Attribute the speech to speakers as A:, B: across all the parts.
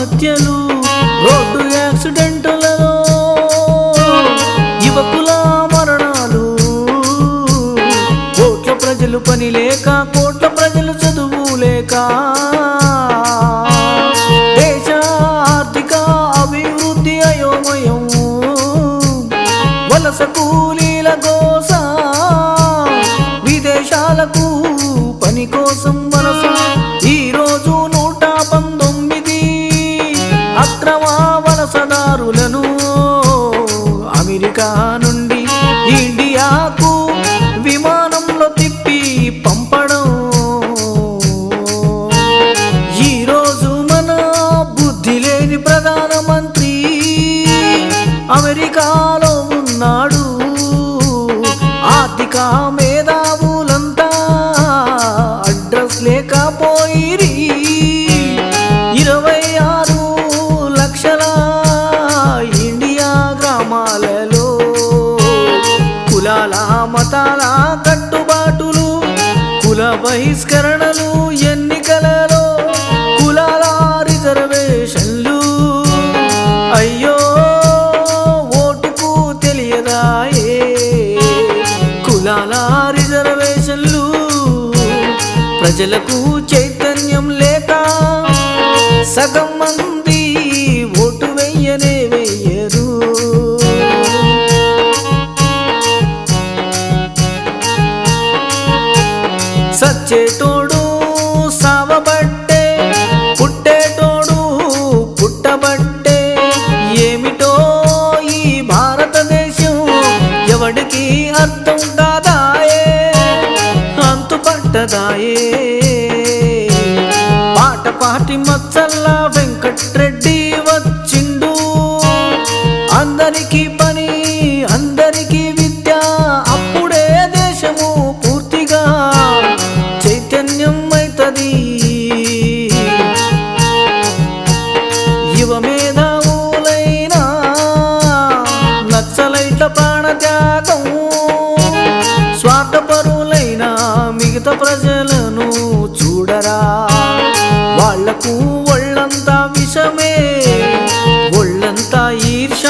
A: హత్యలు రోడ్డు యాక్సిడెంట్లలో యువకుల మరణాలు కోట్ల ప్రజలు పని లేక కోట్ల ప్రజలు చదువు లేక దేశ ఆర్థిక అభివృద్ధి అయోమయం వలస కూలీల గోస విదేశాలకు పని కోసం వలస ఈరోజు 119 అక్రమ వలసదారులను అమెరికా నుండి ఇండియాకు విమానంలో తిప్పి పంపడం ఈరోజు మన బుద్ధి లేని ప్రధానమంత్రి అమెరికాలో ఉన్నాడు. ఆర్థిక మేధావులంతా అడ్రస్ లేకపోయిరి 26 లక్షల ఇండియా గ్రామాలలో కులాల మతాల కట్టుబాటులు కుల బహిష్కరణలు ఎన్నికలలో కులాల రిజర్వేషన్లు అయ్యో ఓటుకు తెలియదాయే కులాల రిజర్వేషన్లు ప్రజలకు చైతన్యం లేక సగం మంది ఓటు వెయ్యనే వెయ్యరు. సచ్చేటోడు సావబట్టే పుట్టేటోడు పుట్టబట్టే ఏమిటో ఈ భారతదేశం ఎవడికి అర్థం కాదాయే అంతు పట్టదాయే. పాటపాటి మచ్చల్ల వెంకట్రెడ్డి వచ్చిండు అందరికీ పని అందరికీ విద్య అప్పుడే దేశము పూర్తిగా చైతన్యం అవుతుంది. యువ మేధావులైనా నక్సలైట్ల ప్రాణత్యాగం స్వార్థపరులైన మిగతా ప్రజలను చూడరా వాళ్లకు ఒళ్ళంతా విషమే ఒళ్ళంతా ఈర్ష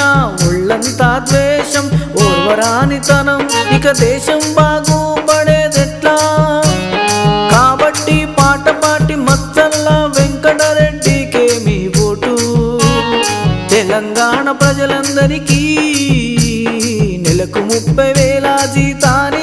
A: ఒళ్ళంతా ద్వేషం ఓర్వరానితనం ఇక దేశం బాగుపడేదెట్లా. కాబట్టి పాటపాటి మచ్చల్ల వెంకటరెడ్డికే మీ ఓటు. తెలంగాణ ప్రజలందరికీ నెలకు 30,000 జీతాన్ని